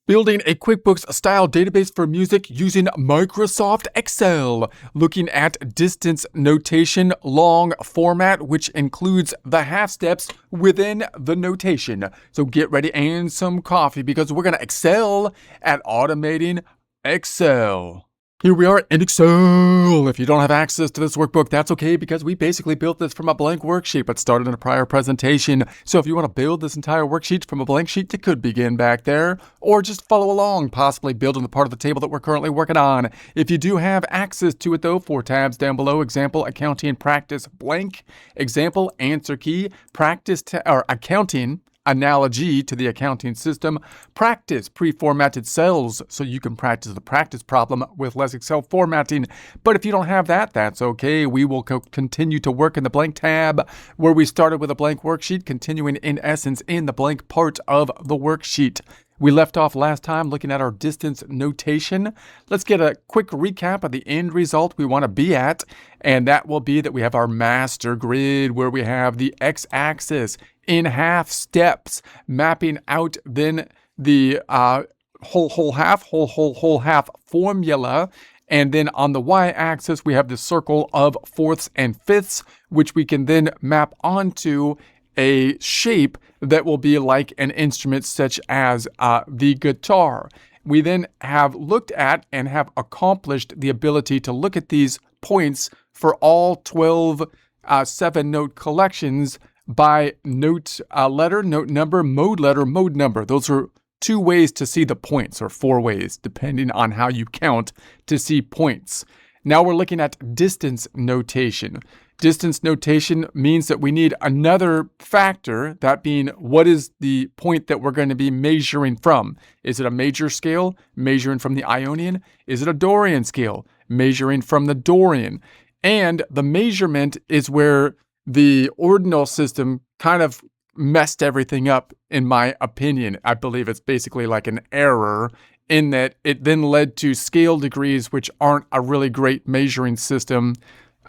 Building a QuickBooks-style database for music using Microsoft Excel. Looking at distance notation long format, which includes the half steps within the notation. So get ready and some coffee because we're going to excel at automating Excel. Here we are in Excel. If you don't have access to this workbook, that's okay because we basically built this from a blank worksheet but started in a prior presentation. So if you want to build this entire worksheet from a blank sheet, you could begin back there or just follow along, possibly building the part of the table that we're currently working on. If you do have access to it though, 4 tabs down below: example, accounting, practice, blank, example, answer key, practice, accounting, analogy to the accounting system, practice pre-formatted cells so you can practice the practice problem with less Excel formatting. But if you don't have that, that's okay. We will continue to work in the blank tab where we started with a blank worksheet, continuing in essence in the blank part of the worksheet. We left off last time looking at our distance notation. Let's get a quick recap of the end result we want to be at, and that will be that we have our master grid where we have the x-axis in half steps, mapping out then the whole half formula. And then on the y-axis, we have the circle of fourths and fifths, which we can then map onto a shape that will be like an instrument such as the guitar. We then have looked at and have accomplished the ability to look at these points for all 12 7-note collections by note letter, note number, mode letter, mode number. Those are 2 ways to see the points, or 4 ways, depending on how you count to see points. Now we're looking at distance notation. Distance notation means that we need another factor, that being what is the point that we're going to be measuring from. Is it a major scale, measuring from the Ionian? Is it a Dorian scale, measuring from the Dorian? And the measurement is where the ordinal system kind of messed everything up, in my opinion. I believe it's basically like an error in that it then led to scale degrees, which aren't a really great measuring system.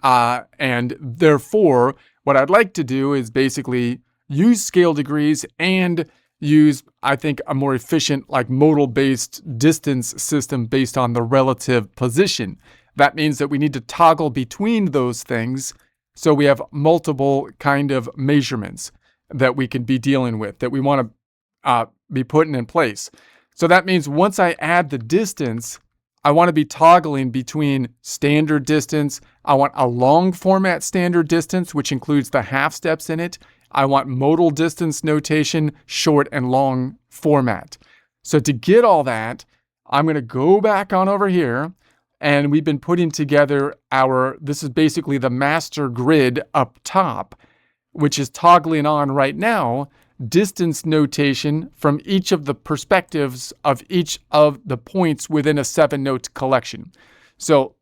And therefore, what I'd like to do is basically use scale degrees and use, I think, a more efficient, like modal-based distance system based on the relative position. That means that we need to toggle between those things. So we have multiple kind of measurements that we can be dealing with, that we want to be putting in place. So that means once I add the distance, I want to be toggling between standard distance. I want a long format standard distance, which includes the half steps in it. I want modal distance notation, short and long format. So to get all that, I'm going to go back on over here. And we've been putting together this is basically the master grid up top, which is toggling on right now distance notation from each of the perspectives of each of the points within a 7-note collection. So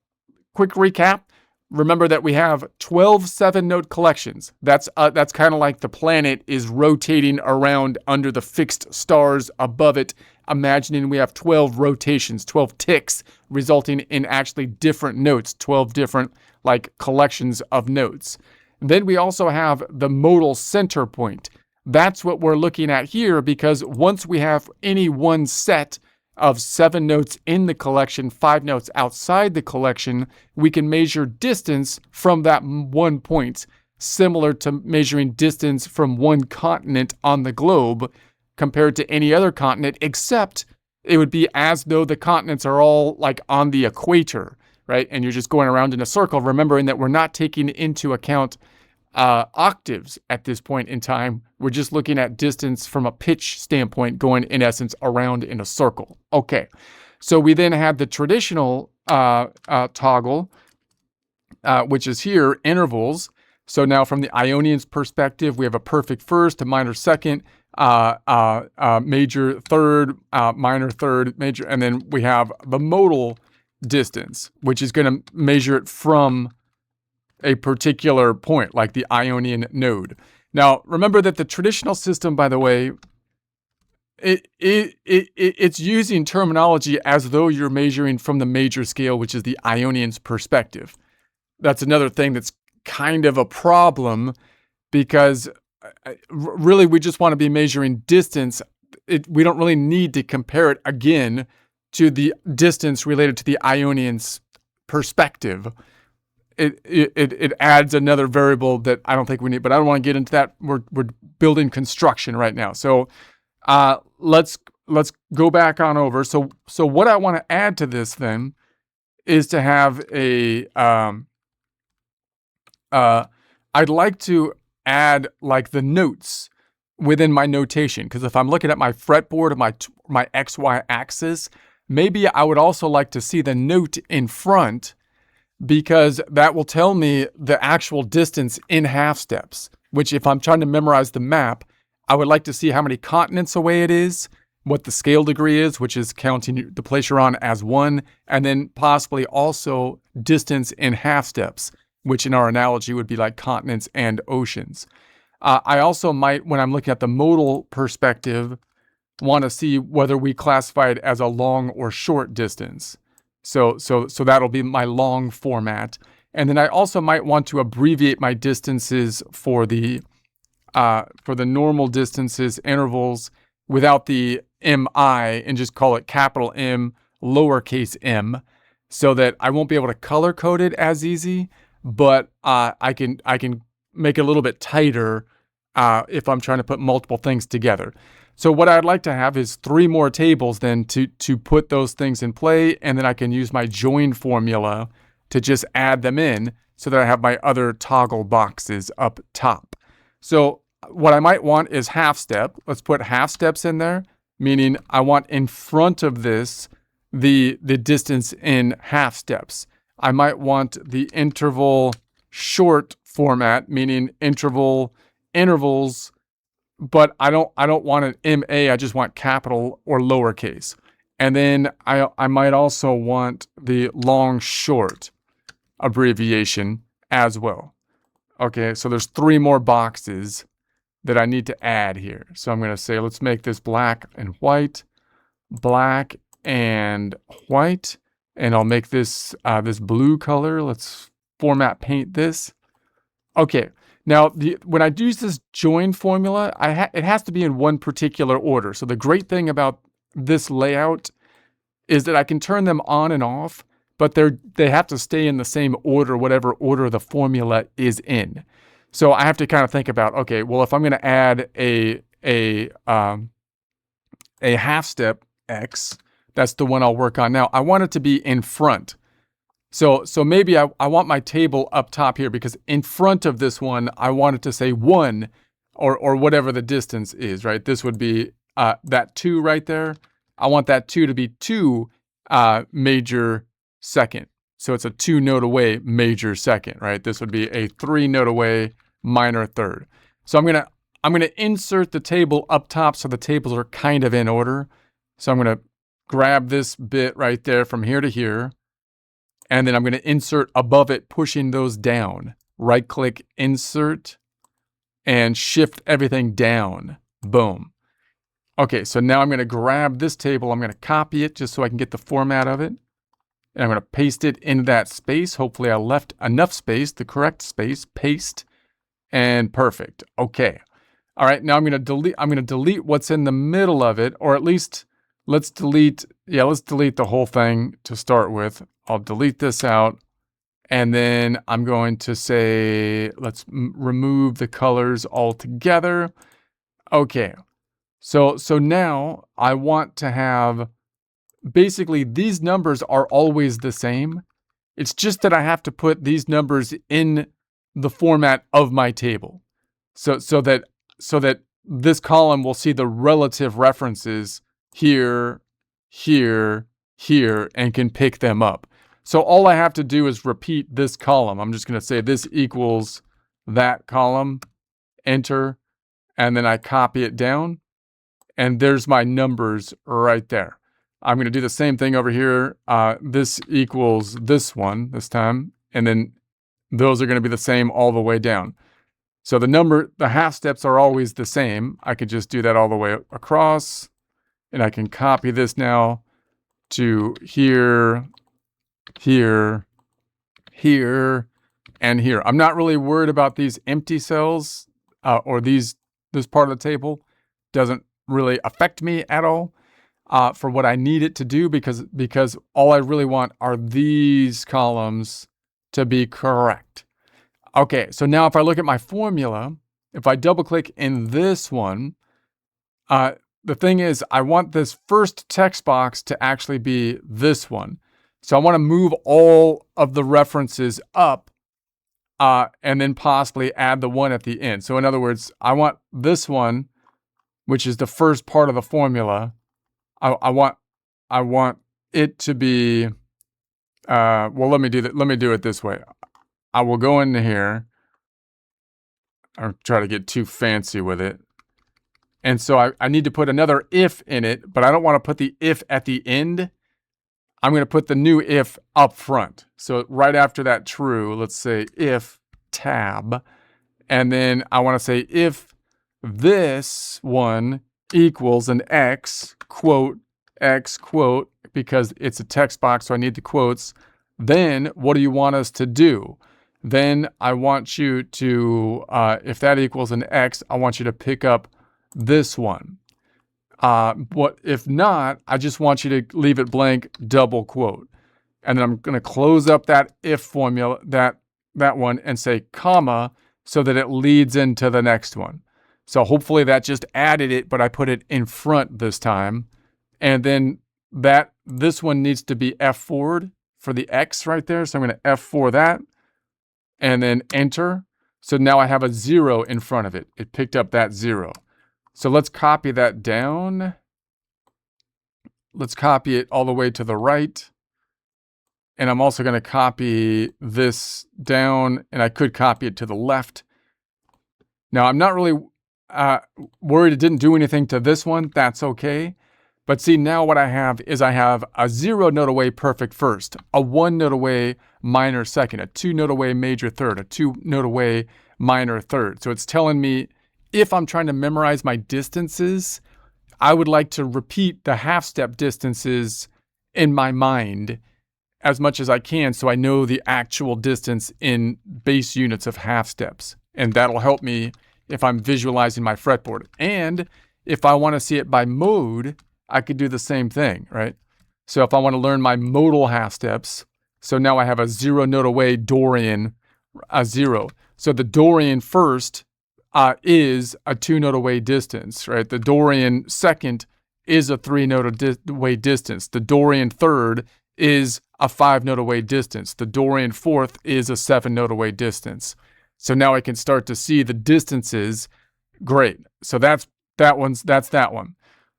quick recap. Remember that we have 12 7-note collections. That's kind of like the planet is rotating around under the fixed stars above it, imagining we have 12 rotations, 12 ticks, resulting in actually different notes, 12 different like collections of notes. Then we also have the modal center point. That's what we're looking at here, because once we have any one set of 7 notes in the collection, 5 notes outside the collection, we can measure distance from that one point, similar to measuring distance from one continent on the globe compared to any other continent, except it would be as though the continents are all like on the equator, right? And you're just going around in a circle, remembering that we're not taking into account octaves at this point in time. We're just looking at distance from a pitch standpoint, going in essence around in a circle. Okay, so we then have the traditional toggle, which is here, intervals. So now from the Ionian's perspective, we have a perfect first, a minor second, major third, minor third, major, and then we have the modal distance, which is going to measure it from a particular point, like the Ionian node. Now, remember that the traditional system, by the way, it's using terminology as though you're measuring from the major scale, which is the Ionian's perspective. That's another thing that's kind of a problem, because really we just want to be measuring distance we don't really need to compare it again to the distance related to the Ionian's perspective. It adds another variable that I don't think we need, but I don't want to get into that. We're building construction right now. So let's go back on over. So what I want to add to this then is to have a I'd like to add like the notes within my notation, because if I'm looking at my fretboard of my XY axis, maybe I would also like to see the note in front, because that will tell me the actual distance in half steps, which if I'm trying to memorize the map, I would like to see how many continents away it is, what the scale degree is, which is counting the place you're on as 1, and then possibly also distance in half steps, which in our analogy would be like continents and oceans. I also might, when I'm looking at the modal perspective, want to see whether we classify it as a long or short distance. So that'll be my long format. And then I also might want to abbreviate my distances for the normal distances, intervals, without the MI, and just call it capital M, lowercase m, so that I won't be able to color code it as easy, but I can make it a little bit tighter if I'm trying to put multiple things together. So what I'd like to have is 3 more tables then to put those things in play, and then I can use my join formula to just add them in so that I have my other toggle boxes up top. So what I might want is half step. Let's put half steps in there, meaning I want in front of this the distance in half steps. I might want the interval short format, meaning intervals, but I don't want an MA, I just want capital or lowercase. And then I might also want the long short abbreviation as well. Okay, so there's 3 more boxes that I need to add here. So I'm going to say, let's make this black and white, and I'll make this this blue color. Let's format paint this. Okay, now when I use this join formula, it has to be in one particular order. So the great thing about this layout is that I can turn them on and off, but they have to stay in the same order, whatever order the formula is in. So I have to kind of think about, okay, well, if I'm going to add a half step X, that's the one I'll work on now. I want it to be in front. So maybe I want my table up top here, because in front of this one, I want it to say 1 or whatever the distance is, right? This would be that 2 right there. I want that 2 to be 2 major second. So it's a 2 note away major second, right? This would be a 3 note away minor third. So I'm gonna insert the table up top so the tables are kind of in order. So I'm gonna grab this bit right there from here to here, and then I'm gonna insert above it, pushing those down. Right click, insert, and shift everything down. Boom. Okay, so now I'm gonna grab this table, I'm gonna copy it just so I can get the format of it. And I'm going to paste it into that space. Hopefully I left enough space, the correct space, paste, and perfect. Okay. All right, now I'm going to delete what's in the middle of it, or at least let's delete the whole thing to start with. I'll delete this out, and then I'm going to say, let's remove the colors altogether. Okay. So now I want to have, basically, these numbers are always the same. It's just that I have to put these numbers in the format of my table. So that this column will see the relative references here, here, here, and can pick them up. So all I have to do is repeat this column. I'm just going to say this equals that column, enter, and then I copy it down, and there's my numbers right there. I'm going to do the same thing over here. This equals this one this time, and then those are going to be the same all the way down. So the half steps are always the same. I could just do that all the way across, and I can copy this now to here, here, here, and here. I'm not really worried about these empty cells or this part of the table. Doesn't really affect me at all for what I need it to do, because all I really want are these columns to be correct. Okay, so now if I look at my formula, if I double click in this one, the thing is, I want this first text box to actually be this one. So I want to move all of the references up and then possibly add the one at the end. So in other words, I want this one, which is the first part of the formula. I want it to be, well, let me do that. Let me do it this way. I will go into here. I'll try to get too fancy with it. And so I need to put another if in it, but I don't want to put the if at the end. I'm going to put the new if up front. So right after that true, let's say if tab. And then I want to say if this one equals an x quote, because it's a text box, so I need the quotes. Then what do you want us to do? Then I want you to, if that equals an x, I want you to pick up this one. What if not, I just want you to leave it blank, double quote. And then I'm going to close up that if formula, that one, and say comma, so that it leads into the next one. So hopefully that just added it, but I put it in front this time. And then this one needs to be F4'd for the X right there. So I'm going to F4 that and then enter. So now I have a 0 in front of it. It picked up that 0. So let's copy that down. Let's copy it all the way to the right. And I'm also going to copy this down, and I could copy it to the left. Now, I'm not really worried it didn't do anything to this one. That's okay. But see, now what I have is I have a 0 note away perfect first, a 1 note away minor second, a 2 note away major third, a 2 note away minor third. So it's telling me if I'm trying to memorize my distances, I would like to repeat the half-step distances in my mind as much as I can, so I know the actual distance in base units of half steps. And that'll help me if I'm visualizing my fretboard. And if I want to see it by mode, I could do the same thing, right? So if I want to learn my modal half steps, so now I have a 0 note away Dorian, a 0. So the Dorian first is a 2 note away distance, right? The Dorian second is a 3 note away distance. The Dorian third is a 5 note away distance. The Dorian fourth is a 7 note away distance. So now I can start to see the distances. Great. So that's that one.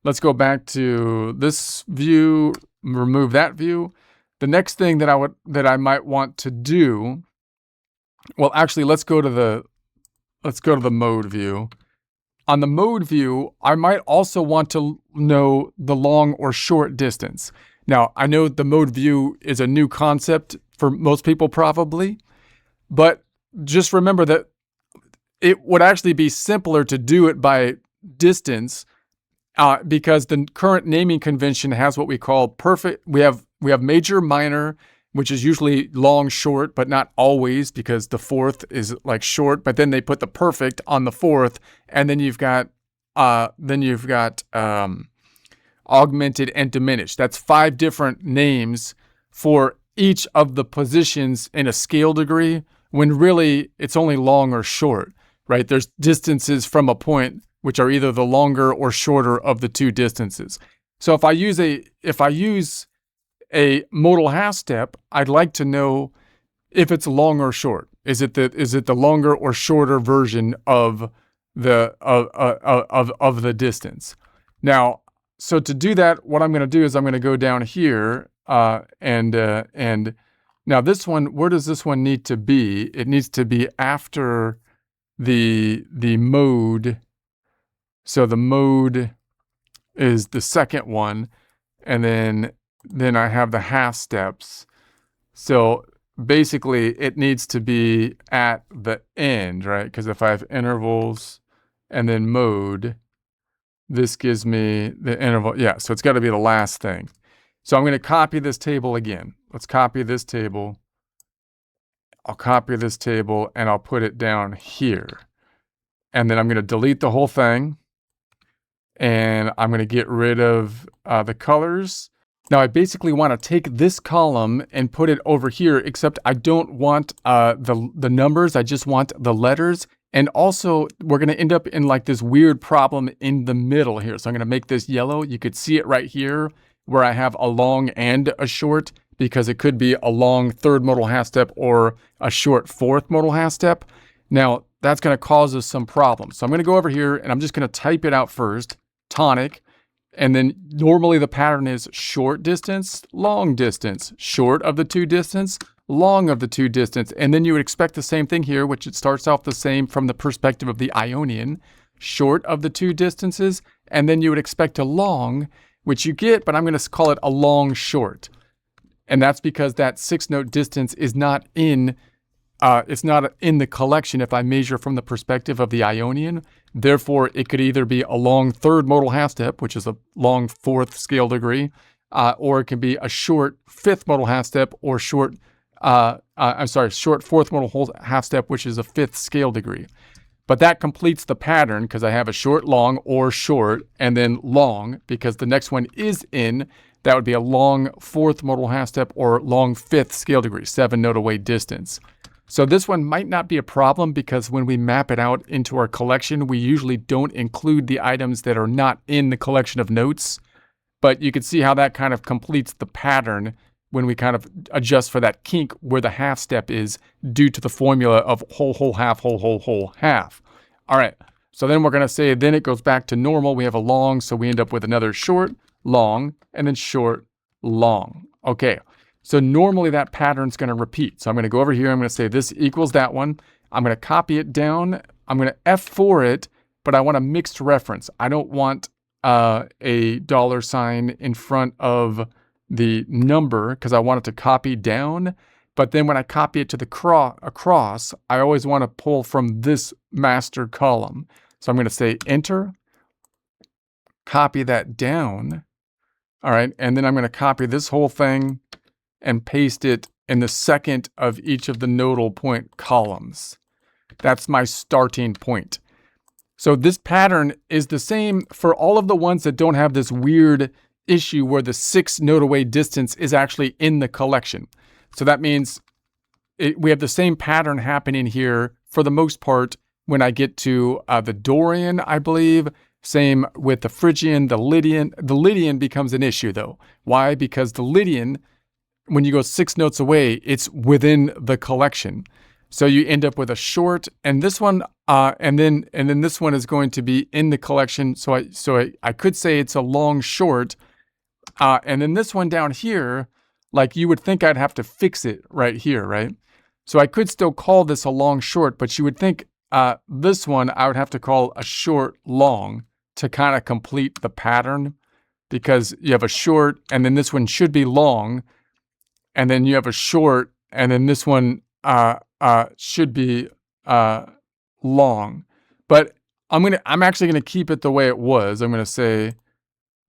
Let's go back to this view, remove that view. The next thing that I might want to do, well, actually, let's go to the mode view. On the mode view, I might also want to know the long or short distance. Now, I know the mode view is a new concept for most people probably, but just remember that it would actually be simpler to do it by distance because the current naming convention has what we call perfect. We have major, minor, which is usually long, short, but not always, because the fourth is like short, but then they put the perfect on the fourth, and then you've got augmented and diminished. That's 5 different names for each of the positions in a scale degree, when really it's only long or short, right? There's distances from a point which are either the longer or shorter of the two distances. So if I use a modal half step, I'd like to know if it's long or short. Is it the longer or shorter version of the distance? Now, so to do that, what I'm going to do is I'm going to go down here and now this one, where does this one need to be? It needs to be after the mode. So the mode is the second one, and then I have the half steps. So basically it needs to be at the end, right? Because if I have intervals and then mode, this gives me the interval. Yeah, so it's got to be the last thing. So I'm going to copy this table again. Let's copy this table. I'll copy this table and I'll put it down here. And then I'm going to delete the whole thing. and I'm going to get rid of the colors. Now I basically want to take this column and put it over here, except I don't want the numbers, I just want the letters. And also we're going to end up in like this weird problem in the middle here. So I'm going to make this yellow. You could see it right here where I have a long and a short, because it could be a long third modal half step or a short fourth modal half step. Now that's going to cause us some problems. So I'm going to go over here and I'm just going to type it out first, tonic. And then normally the pattern is short distance, long distance, short of the two distance, long of the two distance. And then you would expect the same thing here, which it starts off the same from the perspective of the Ionian, short of the two distances. And then you would expect a long, which you get, but I'm going to call it a long short. And that's because that 6-note distance is not in it's not in the collection if I measure from the perspective of the Ionian. Therefore, it could either be a long third modal half step, which is a long fourth scale degree, or it can be a short fifth modal half step, or short fourth modal half step, which is a fifth scale degree. But that completes the pattern because I have a short, long, or short, and then long, because the next one is in. That would be a long fourth modal half step or long fifth scale degree, 7-note away distance. So this one might not be a problem because when we map it out into our collection, we usually don't include the items that are not in the collection of notes. But you can see how that kind of completes the pattern when we kind of adjust for that kink where the half step is due to the formula of whole, whole, half, whole, whole, whole, half. All right, so then we're going to say then it goes back to normal. We have a long, so we end up with another short, long, and then short, long. Okay. So normally that pattern's going to repeat. So I'm going to go over here. I'm going to say this equals that one. I'm going to copy it down. I'm going to F4 it, but I want a mixed reference. I don't want a $sign in front of the number because I want it to copy down. But then when I copy it to the across, I always want to pull from this master column. So I'm going to say enter, copy that down. All right. And then I'm going to copy this whole thing and paste it in the second of each of the nodal point columns. That's my starting point. So this pattern is the same for all of the ones that don't have this weird issue where the 6-note away distance is actually in the collection. So that means we have the same pattern happening here for the most part when I get to the Dorian, I believe. Same with the Phrygian, the Lydian. The Lydian becomes an issue though. Why? Because the Lydian, when you go 6 notes away, it's within the collection. So you end up with a short, and this one, and then this one is going to be in the collection. So I could say it's a long short, and then this one down here, like you would think I'd have to fix it right here, right? So I could still call this a long short, but you would think this one I would have to call a short long to kind of complete the pattern, because you have a short, and then this one should be long. And then you have a short, and then this one should be long. But I'm actually gonna keep it the way it was. I'm gonna say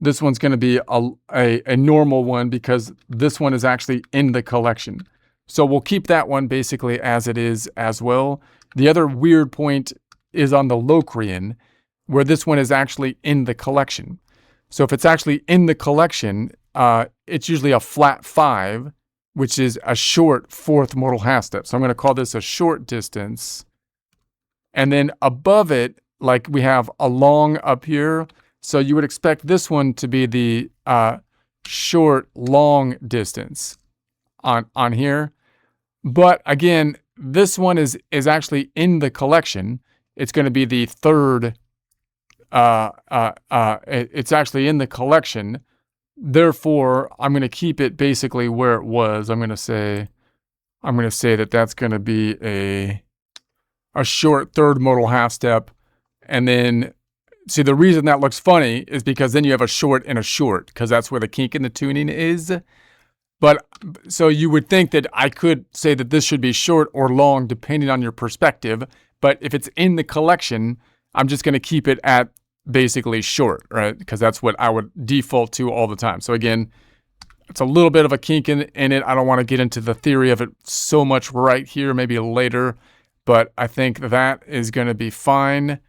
this one's gonna be a normal one because this one is actually in the collection. So we'll keep that one basically as it is as well. The other weird point is on the Locrian, where this one is actually in the collection. So if it's actually in the collection, it's usually a flat 5, which is a short fourth modal half step. So I'm going to call this a short distance. And then above it, like we have a long up here. So you would expect this one to be the short long distance on here. But again, this one is actually in the collection. It's going to be the third. It's actually in the collection. Therefore, I'm going to keep it basically where it was. I'm going to say that that's going to be a short third modal half step. And then, see, the reason that looks funny is because then you have a short and a short, because that's where the kink in the tuning is. But so you would think that I could say that this should be short or long depending on your perspective. But if it's in the collection, I'm just going to keep it at basically short, right? Because that's what I would default to all the time. So again, it's a little bit of a kink in it. I don't want to get into the theory of it so much right here, maybe later, but I think that is going to be fine.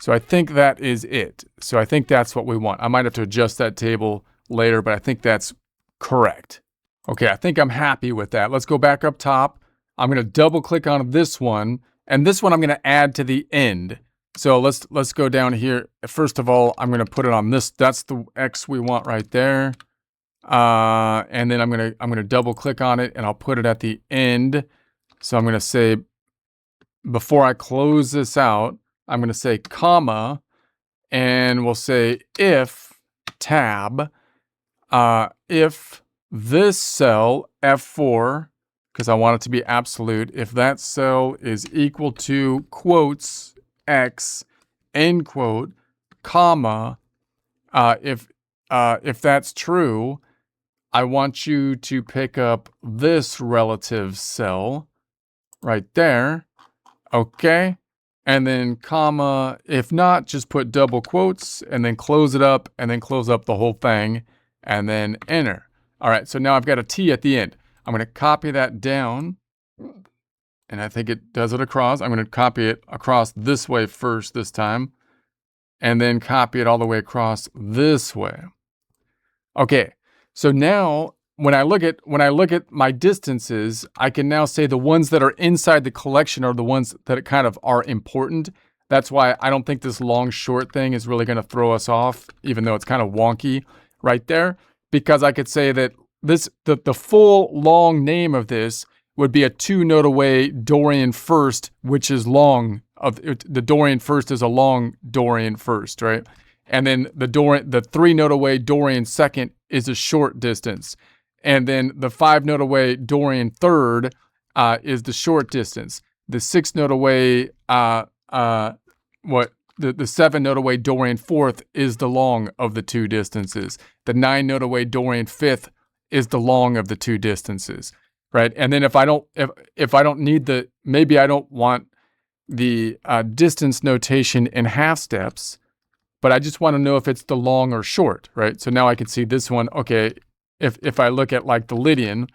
So I think that is it. So I think that's what we want. I might have to adjust that table later, but I think that's correct. Okay, I think I'm happy with that. Let's go back up top. I'm going to double click on this one, and this one I'm going to add to the end. So let's go down here. First of all, I'm going to put it on this. That's the X we want right there. And then I'm going to double click on it, and I'll put it at the end. So I'm going to say, before I close this out, I'm going to say comma, and we'll say if tab, if this cell F4, because I want it to be absolute, if that cell is equal to quotes X, end quote, comma, if that's true, I want you to pick up this relative cell right there. Okay. And then comma, if not, just put double quotes and then close it up and then close up the whole thing and then enter. All right, so now I've got a T at the end. I'm going to copy that down, and I think it does it across. I'm going to copy it across this way first this time, and then copy it all the way across this way. Okay, so now when I look at my distances, I can now say the ones that are inside the collection are the ones that kind of are important. That's why I don't think this long short thing is really going to throw us off, even though it's kind of wonky right there, because I could say that the full long name of this would be a 2-note away Dorian first, which is long. The Dorian first is a long Dorian first, right? And then the 3-note away Dorian second is a short distance. And then the 5-note away Dorian third is the short distance. The 6-note away, the 7-note away Dorian fourth is the long of the two distances. The 9-note away Dorian fifth is the long of the two distances, right? And then if I don't need maybe I don't want the distance notation in half steps, but I just want to know if it's the long or short, right? So now I can see this one. Okay. If I look at like the Lydian,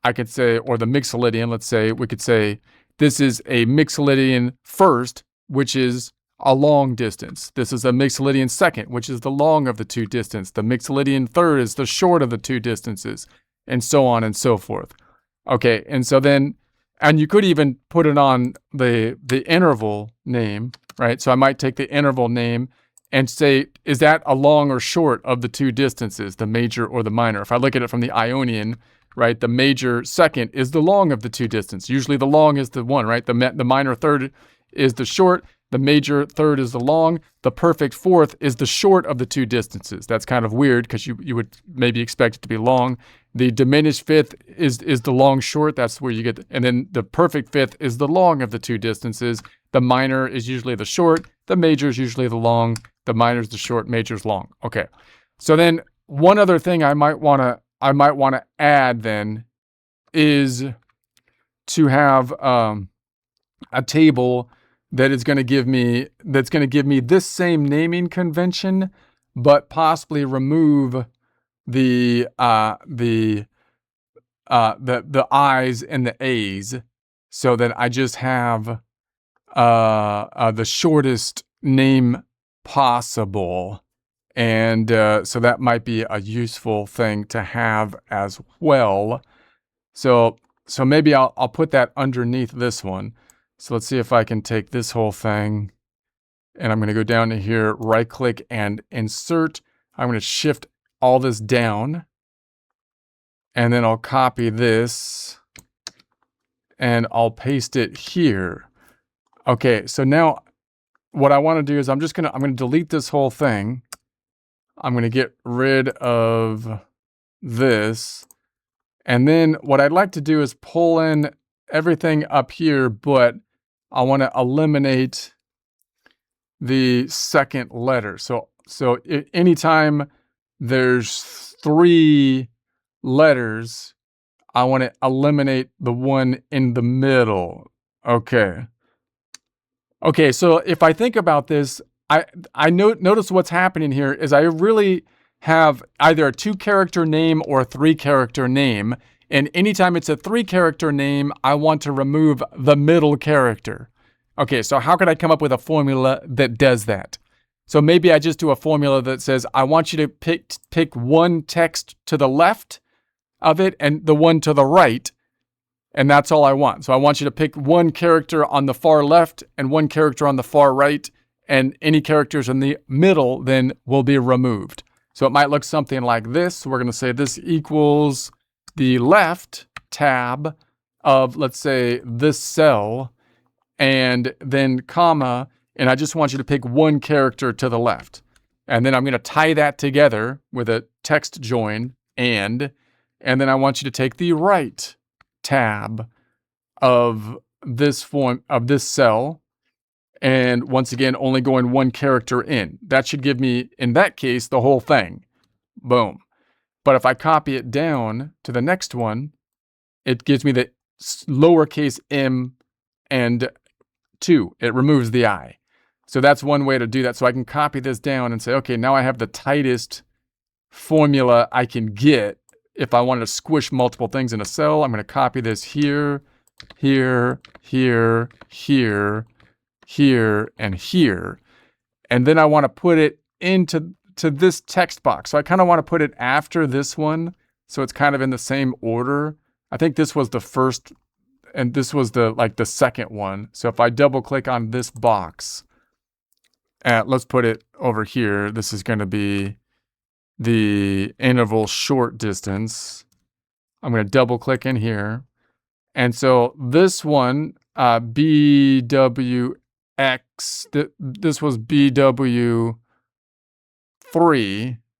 I could say, or the Mixolydian, let's say, we could say this is a Mixolydian first, which is a long distance. This is a Mixolydian second, which is the long of the two distance. The Mixolydian third is the short of the two distances, and so on and so forth. Okay, and so then, and you could even put it on the interval name, right? So I might take the interval name and say, is that a long or short of the two distances, the major or the minor? If I look at it from the Ionian, right, the major second is the long of the two distances. Usually the long is the one, right? The minor third is the short. The major third is the long. The perfect fourth is the short of the two distances. That's kind of weird because you would maybe expect it to be long. The diminished fifth is the long short. That's where you get, and then the perfect fifth is the long of the two distances. The minor is usually the short. The major is usually the long. The minor is the short. Major is long. Okay. So then one other thing I might want to add then is to have a table that is going to give me this same naming convention, but possibly remove the I's and the A's, so that I just have the shortest name possible. And so that might be a useful thing to have as well. So maybe I'll put that underneath this one. So let's see if I can take this whole thing, and I'm going to go down to here, right click and insert. I'm going to shift all this down, and then I'll copy this and I'll paste it here. Okay, so now what I want to do is I'm going to delete this whole thing. I'm going to get rid of this. And then what I'd like to do is pull in everything up here, but I want to eliminate the second letter. So anytime there's 3 letters, I want to eliminate the one in the middle. Okay. Okay, so if I think about this, I notice what's happening here is I really have either a 2-character name or a 3-character name. And anytime it's a 3-character name, I want to remove the middle character. Okay, so how could I come up with a formula that does that? So maybe I just do a formula that says, I want you to pick one text to the left of it and the one to the right, and that's all I want. So I want you to pick one character on the far left and one character on the far right, and any characters in the middle then will be removed. So it might look something like this. We're going to say this equals the left tab of, let's say, this cell, and then comma, and I just want you to pick one character to the left. And then I'm going to tie that together with a text join, and then I want you to take the right tab of this cell, and once again, only going one character in. That should give me, in that case, the whole thing. Boom. But if I copy it down to the next one, it gives me the lowercase m and 2. It removes the I. So that's one way to do that. So I can copy this down and say, okay, now I have the tightest formula I can get. If I wanted to squish multiple things in a cell, I'm going to copy this here, here, here, here, here, and here. And then I want to put it into this text box. So I kind of want to put it after this one, so it's kind of in the same order. I think this was the first, and this was the second one. So if I double click on this box, let's put it over here. This is going to be the interval short distance. I'm going to double click in here. And so this one, BWX, this was BW3,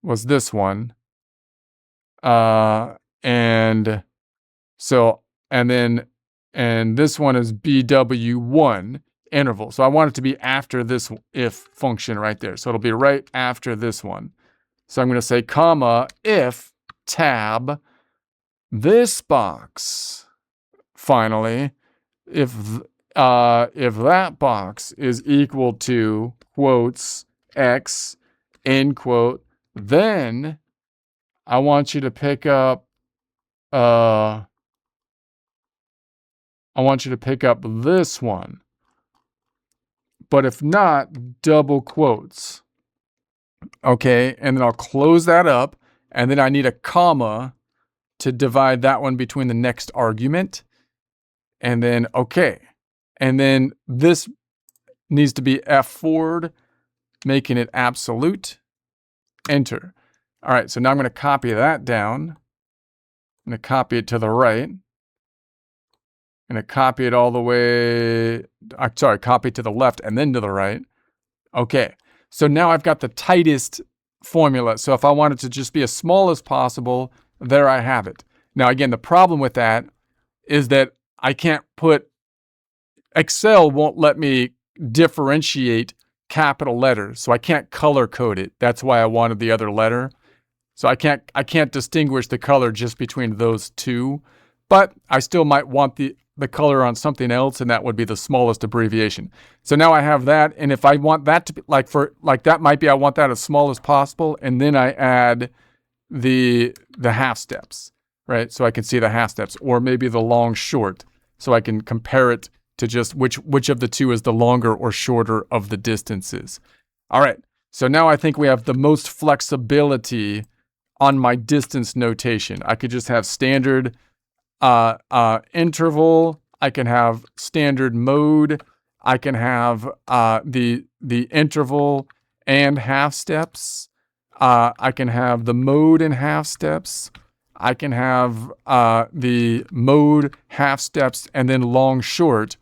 was this one. And this one is BW1 interval. So I want it to be after this if function right there. So it'll be right after this one. So I'm going to say, comma, if tab, this box, finally, if that box is equal to quotes x, end quote, then I want you to pick up this one. But if not, double quotes. Okay, and then I'll close that up, and then I need a comma to divide that one between the next argument. And then, okay. And then this needs to be F forward, making it absolute. Enter. All right, so now I'm going to copy that down. I'm going to copy it to the right. I'm going to copy it all the way, copy it to the left and then to the right. Okay, so now I've got the tightest formula. So if I want it to just be as small as possible, there I have it. Now, again, the problem with that is that I can't Excel won't let me differentiate capital letters, so I can't color code it. That's why I wanted the other letter. So I can't distinguish the color just between those two, but I still might want the color on something else, and that would be the smallest abbreviation. So now I have that, and if I want that to be that might be I want that as small as possible, and then I add the half steps, right? So I can see the half steps, or maybe the long short, so I can compare it to just which of the two is the longer or shorter of the distances. All right, so now I think we have the most flexibility on my distance notation. I could just have standard interval. I can have standard mode. I can have the interval and half steps. I can have the mode and half steps. I can have the mode, half steps, and then long short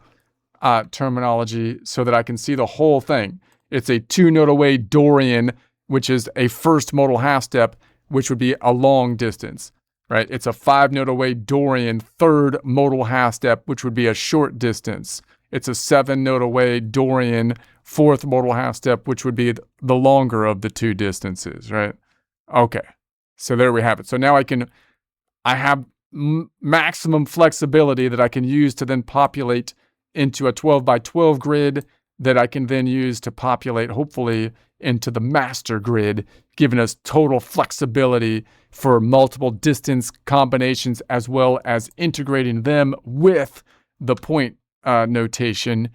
terminology so that I can see the whole thing. It's a 2-note away Dorian, which is a first modal half step, which would be a long distance, right? It's a 5-note away Dorian third modal half step, which would be a short distance. It's a 7-note away Dorian fourth modal half step, which would be the longer of the two distances, right? Okay, so there we have it. So now I have maximum flexibility that I can use to then populate into a 12 by 12 grid that I can then use to populate, hopefully, into the master grid, giving us total flexibility for multiple distance combinations, as well as integrating them with the point notation